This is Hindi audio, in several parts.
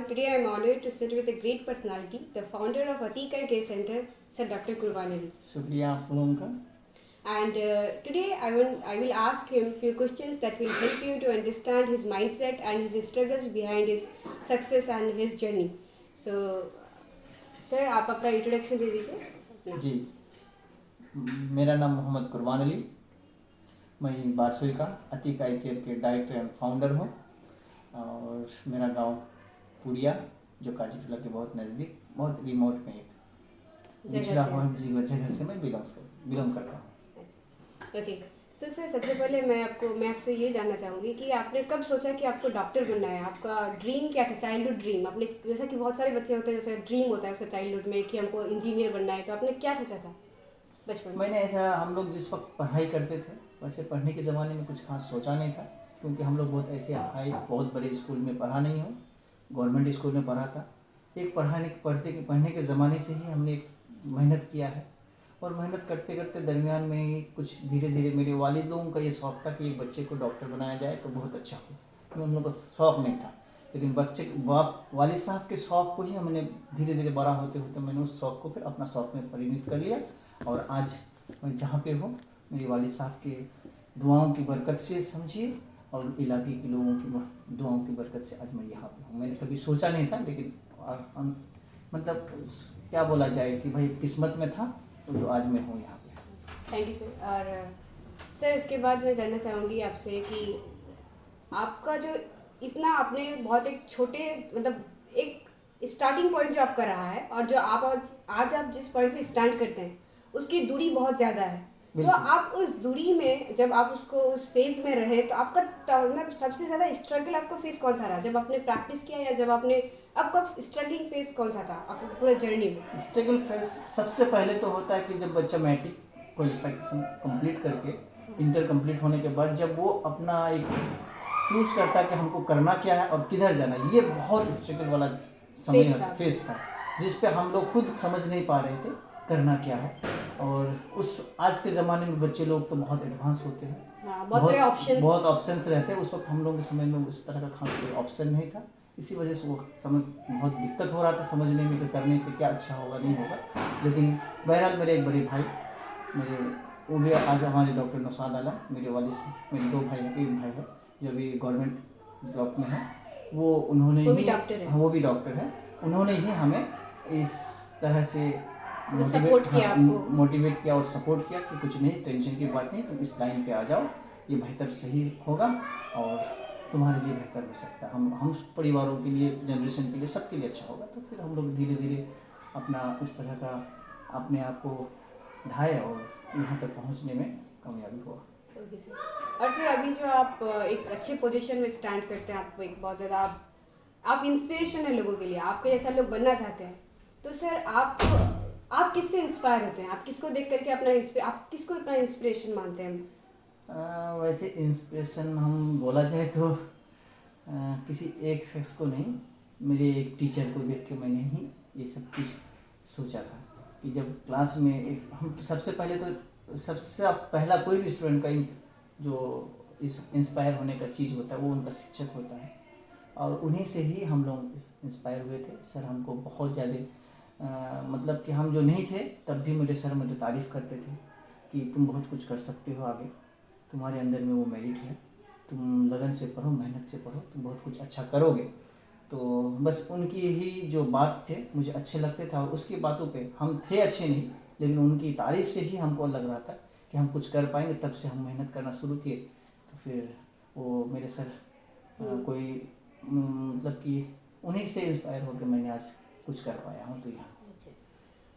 today I am honored to sit with a great personality, the founder of Atika Care Center, Sir Dr. Kurbanali. शुक्रिया आप लोगों का। And today I will ask him few questions that will help you to understand his mindset and his struggles behind his success and his journey. So, sir, आप अपना introduction दे दीजिए। जी, मेरा नाम मोहम्मद कुर्बान अली, मैं बारसोई का अतीक आई केयर के डायरेक्टर एंड फाउंडर हूँ और मेरा गांव पुड़िया जो काजीटोला के बहुत नज़दीक, बहुत रिमोट में एक निचला हुआ जगह से मैं बिलोंग करता हूँ। ओके सर, सबसे पहले मैं आपसे ये जानना चाहूँगी कि आपने कब सोचा कि आपको डॉक्टर बनना है? आपका ड्रीम क्या था, चाइल्डहुड ड्रीम? आपने, जैसा कि बहुत सारे बच्चे होते हैं जैसे ड्रीम होता है उसका चाइल्डहुड में कि हमको इंजीनियर बनना है, तो आपने क्या सोचा था बचपन में? मैंने ऐसा, हम लोग जिस वक्त पढ़ाई करते थे वैसे पढ़ने के ज़माने में कुछ खास सोचा नहीं था, क्योंकि हम लोग बहुत ऐसे हाई बहुत बड़े स्कूल में पढ़ा नहीं हो, गवर्नमेंट स्कूल में पढ़ा था। एक पढ़ने के ज़माने से ही हमने एक मेहनत किया है और मेहनत करते करते दरमियान में ही कुछ धीरे धीरे मेरे वालिदों का ये शौक़ था कि एक बच्चे को डॉक्टर बनाया जाए तो बहुत अच्छा हो। हम लोग को शौक़ नहीं था, लेकिन वालिद साहब के शौक़ को ही हमने धीरे धीरे बड़ा होते होते मैंने उस शौक़ को फिर अपना शौक़ में परिणत कर लिया और आज मैं जहाँ पे हूँ मेरे वालिद साहब के दुआओं की बरकत से समझिए और इलाके के लोगों की दुआओं की बरकत से आज मैं यहाँ पे हूँ। मैंने कभी सोचा नहीं था, लेकिन मतलब क्या बोला जाए कि भाई किस्मत में था तो आज मैं हूँ यहाँ पे। Thank you sir. और सर, इसके बाद मैं जानना चाहूँगी आपसे कि आपका जो इतना आपने बहुत एक छोटे मतलब एक स्टार्टिंग पॉइंट जो आपका रहा है और जो आप आज आप जिस पॉइंट पे स्टैंड करते हैं उसकी दूरी बहुत ज़्यादा है। तो आप उस दूरी में जब आप उस फेज में रहे तो आपका मतलब सबसे ज़्यादा स्ट्रगल आपका फेज कौन सा रहा? जब आपने प्रैक्टिस किया या जब आपका स्ट्रगलिंग फेज कौन सा था आपको पूरे जर्नी में? स्ट्रगल फेज सबसे पहले तो होता है कि जब बच्चा मैट्रिक क्वालिफिकेशन कंप्लीट करके इंटर कंप्लीट होने के बाद जब वो अपना एक चूज़ करता है कि हमको करना क्या है और किधर जाना है, ये बहुत स्ट्रगल वाला फेस था जिस पे हम लोग खुद समझ नहीं पा रहे थे करना क्या है। और उस आज के ज़माने में बच्चे लोग तो बहुत एडवांस होते हैं, बहुत ऑप्शंस रहते हैं। उस वक्त हम लोग के समय में उस तरह का खास कोई ऑप्शन नहीं था, इसी वजह से वो समझ बहुत दिक्कत हो रहा था समझने में कि करने से क्या अच्छा होगा नहीं होगा। लेकिन बहरहाल मेरे एक बड़े भाई वो भी आज हमारे डॉक्टर नौशाद आलम, मेरे वालिद से मेरे दो भाई हैं, एक भाई है जो भी गवर्नमेंट जॉब में है, वो भी डॉक्टर है। उन्होंने ही हमें इस तरह से मोटिवेट किया और सपोर्ट किया कि कुछ नहीं, टेंशन की बात नहीं, तुम इस लाइन पे आ जाओ, ये बेहतर सही होगा और तुम्हारे लिए बेहतर हो सकता है, हम परिवारों के लिए, जनरेशन के लिए, सबके लिए अच्छा होगा। तो फिर हम लोग धीरे धीरे अपना उस तरह का अपने आप को ढाए और यहाँ तक पहुँचने में कामयाबी हुआ। और सर, अभी जो आप एक अच्छे पोजीशन में स्टैंड करते हैं, आपको एक बहुत ज़्यादा आप इंस्पिरेशन है लोगों के लिए, आपके जैसा लोग बनना चाहते हैं, तो सर आप किससे इंस्पायर होते हैं? आप किसको देख करके आप किसको अपना इंस्पिरेशन मानते हैं? वैसे इंस्पिरेशन हम बोला जाए तो किसी एक शख्स को नहीं, मेरे एक टीचर को देख के मैंने ही ये सब कुछ सोचा था कि जब क्लास में हम सबसे पहला कोई भी स्टूडेंट का जो इंस्पायर होने का चीज़ होता है वो उनका शिक्षक होता है और उन्हीं से ही हम लोग इंस्पायर हुए थे। सर हमको बहुत ज़्यादा मतलब कि हम जो नहीं थे तब भी मेरे सर मुझे तारीफ़ करते थे कि तुम बहुत कुछ कर सकते हो आगे, तुम्हारे अंदर में वो मेरिट है, तुम लगन से पढ़ो, मेहनत से पढ़ो, तुम बहुत कुछ अच्छा करोगे। तो बस उनकी ही जो बात थे मुझे अच्छे लगते थे और उसकी बातों पे हम थे अच्छे नहीं, लेकिन उनकी तारीफ़ से ही हमको लग रहा था कि हम कुछ कर पाएंगे। तब से हम मेहनत करना शुरू किए। तो फिर वो मेरे सर कोई मतलब कि उन्हीं से इंस्पायर होकर मैंने आज कुछ कर पाया हूँ तो यहाँ।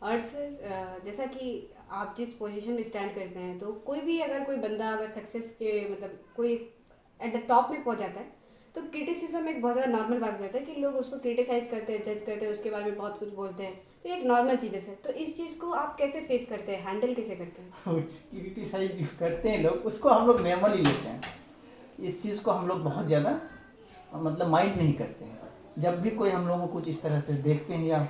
और सर, जैसा कि आप जिस पोजीशन में स्टैंड करते हैं, तो कोई बंदा अगर सक्सेस के मतलब कोई एट द टॉप में पहुँच जाता है तो क्रिटिसिज्म एक बहुत ज़्यादा नॉर्मल बात हो जाता है कि लोग उसको क्रिटिसाइज करते हैं, जज करते हैं, उसके बारे में बहुत कुछ बोलते हैं, तो एक नॉर्मल चीज़ है सर। तो इस चीज़ को आप कैसे फेस करते हैं, हैंडल कैसे करते हैं? क्रिटिसाइज करते हैं लोग, उसको हम लोग नॉर्मल ही लेते हैं। इस चीज़ को हम लोग बहुत ज़्यादा मतलब माइंड नहीं करते हैं। जब भी कोई हम लोगों को कुछ इस तरह से देखते हैं या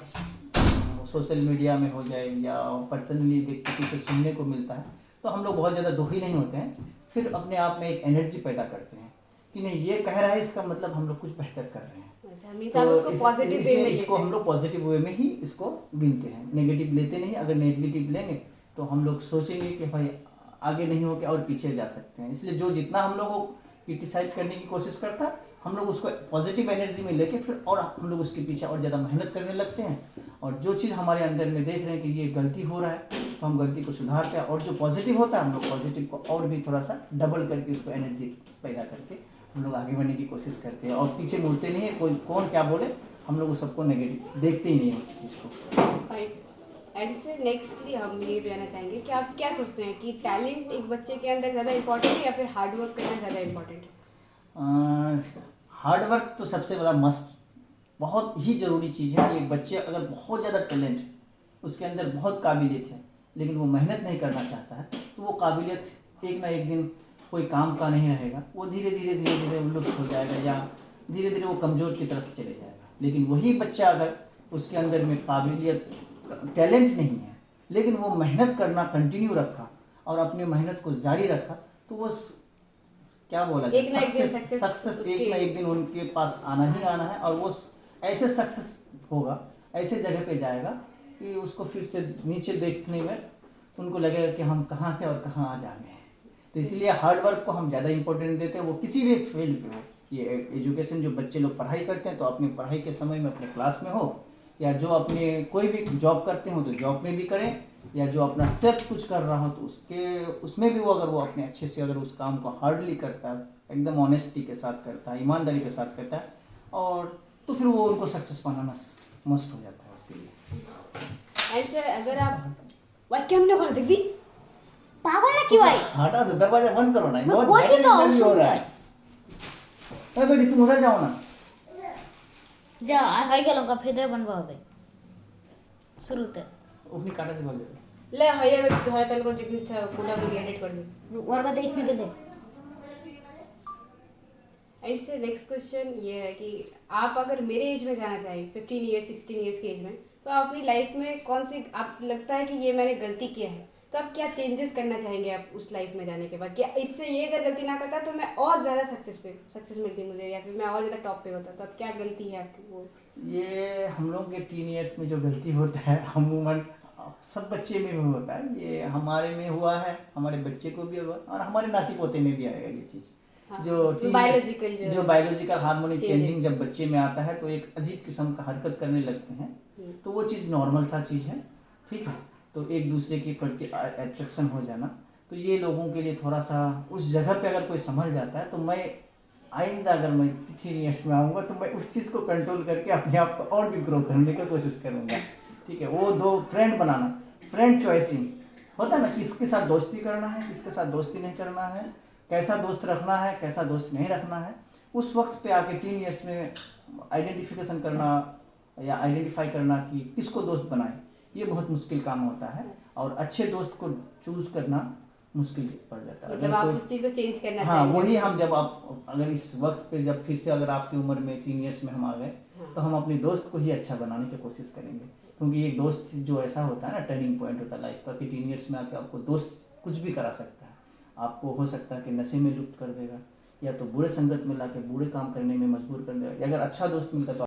सोशल मीडिया में हो जाए या पर्सनली किसी से सुनने को मिलता है तो हम लोग बहुत ज़्यादा दुखी नहीं होते हैं। फिर अपने आप में एक एनर्जी पैदा करते हैं कि नहीं, ये कह रहा है, इसका मतलब हम लोग कुछ बेहतर कर रहे हैं। अच्छा मीन्स आप उसको पॉजिटिव वे इसलिए में इसको लेते हम लोग पॉजिटिव वे में ही इसको गिनते हैं, नेगेटिव लेते नहीं। अगर नेगेटिव लेंगे तो हम लोग सोचेंगे कि भाई आगे नहीं हो के और पीछे जा सकते हैं। इसलिए जो जितना हम लोगों को क्रिटिसाइज करने की कोशिश करता है, हम लोग उसको पॉजिटिव एनर्जी में लेके फिर और हम लोग उसके पीछे और ज़्यादा मेहनत करने लगते हैं। और जो चीज़ हमारे अंदर में देख रहे हैं कि ये गलती हो रहा है, तो हम गलती को सुधारते हैं। और जो पॉजिटिव होता है, हम लोग पॉजिटिव को और भी थोड़ा सा डबल करके उसको एनर्जी पैदा करके हम लोग आगे बढ़ने की कोशिश करते हैं। और पीछे मुड़ते नहीं है, कोई कौन क्या बोले, हम लोग सबको नेगेटिव देखते ही नहीं है उस चीज़ को। एंड से नेक्स्टली हम ये जानना चाहेंगे कि आप क्या सोचते हैं कि टैलेंट एक बच्चे के अंदर ज़्यादा इम्पोर्टेंट है या फिर हार्ड वर्क करना ज़्यादा इम्पोर्टेंट है? हार्ड वर्क तो सबसे बड़ा मस्ट, बहुत ही ज़रूरी चीज़ है। एक बच्चे अगर बहुत ज़्यादा टैलेंट, उसके अंदर बहुत काबिलियत है, लेकिन वो मेहनत नहीं करना चाहता है, तो वो काबिलियत एक ना एक दिन कोई काम का नहीं रहेगा। वो धीरे धीरे लुप्त हो जाएगा या धीरे धीरे वो कमज़ोर की तरफ चले जाएगा। लेकिन वही बच्चा अगर उसके अंदर में काबिलियत, टैलेंट नहीं है, लेकिन वो मेहनत करना कंटिन्यू रखा और अपनी मेहनत को जारी रखा, तो वो क्या बोला जाए, एक ना एक दिन सक्सेस एक ना एक दिन उनके पास आना ही आना है। और वो ऐसे सक्सेस होगा, ऐसे जगह पे जाएगा कि उसको फिर से नीचे देखने में उनको लगेगा कि हम कहाँ थे और कहाँ आज आ गए हैं। तो इसीलिए हार्ड वर्क को हम ज़्यादा इंपॉर्टेंट देते हैं, वो किसी भी फील्ड पे हो। ये एजुकेशन जो बच्चे लोग पढ़ाई करते हैं, तो अपनी पढ़ाई के समय में अपने क्लास में हो, या जो अपने कोई भी जॉब करते हो तो जॉब में भी करें, या जो अपना सेल्फ कुछ कर रहा हो तो उसमें भी वो अगर वो अपने अच्छे से अगर उस काम को हार्डली करता है, एकदम ऑनेस्टी के साथ करता है, ईमानदारी के साथ करता है, और तो फिर वो उनको सक्सेस पाना मस्ट हो जाता है उसके लिए। एंड सर अगर आप वाक्य हमने कर देख दी पागल ना क्यों आई? हटा दो, दरवाजा बंद करो ना, बहुत बोल बहस तो इंटरव्यू हो सुन रहा है। अरे बेटी तुम उधर जाओ ना। जा हाय गेलो फिर बनवा হবে शुरू ते अपनी काटा दे बोल। ले हया व्यक्ति तुम्हारा चल को जितनी पूरा भी एडिट कर दो और बात इसमें दे एंड से नेक्स्ट क्वेश्चन ये है कि आप अगर मेरे एज में जाना चाहें 15 ईयर्स 16 ईयर्स के एज में, तो आप अपनी लाइफ में कौन सी आप लगता है कि ये मैंने गलती किया है, तो आप क्या चेंजेस करना चाहेंगे आप उस लाइफ में जाने के बाद? क्या इससे ये अगर गलती ना करता तो मैं और ज़्यादा सक्सेस मिलती मुझे, या फिर मैं और ज़्यादा टॉप पे होता, तो अब क्या गलती है आपकी वो? ये हम लोग के टीन ईयर्स में जो गलती होता है, अमूमन सब बच्चे में भी होता है। ये हमारे में हुआ है, हमारे बच्चे को भी हुआ, और हमारे नाती पोते में भी आएगा ये चीज़। हाँ, जो बायोलॉजिकल हार्मोनी चेंजिंग जब बच्चे में आता है, तो एक अजीब किस्म का हरकत करने लगते हैं, तो वो चीज़ नॉर्मल सा चीज़ है, ठीक है। तो एक दूसरे के प्रति अट्रैक्शन हो जाना, तो ये लोगों के लिए थोड़ा सा उस जगह पे अगर कोई संभल जाता है, तो मैं आइंदा अगर मैं 15 ईयर्स में आऊँगा तो मैं उस चीज़ को कंट्रोल करके अपने आप को और भी ग्रो करने की कोशिश करूँगा, ठीक है। वो दो फ्रेंड बनाना, फ्रेंड चॉइसिंग होता है ना, किसके साथ दोस्ती करना है, किसके साथ दोस्ती नहीं करना है, कैसा दोस्त रखना है, कैसा दोस्त नहीं रखना है, उस वक्त पे आके 3 ईयर्स में आइडेंटिफिकेशन करना या आइडेंटिफाई करना कि किसको दोस्त बनाए, ये बहुत मुश्किल काम होता है। और अच्छे दोस्त को चूज करना मुश्किल पड़ जाता है। मतलब आप उस चीज़ को चेंज करना हाँ, चाहेंगे? वही हम जब आप अगर इस वक्त पे जब फिर से अगर आपकी उम्र में 3 ईयर्स में हम आ गए, तो हम अपने दोस्त को ही अच्छा बनाने की कोशिश करेंगे। क्योंकि एक दोस्त जो ऐसा होता है ना, टर्निंग पॉइंट होता है लाइफ का, कि 3 ईयर्स में आके आपको दोस्त कुछ भी करा सकता है। आपको हो सकता है कि नशे में लुप्त कर देगा, या तो बुरे संगत में लाके बुरे काम करने में मजबूर कर देगा। अगर अच्छा दोस्त मिलता तो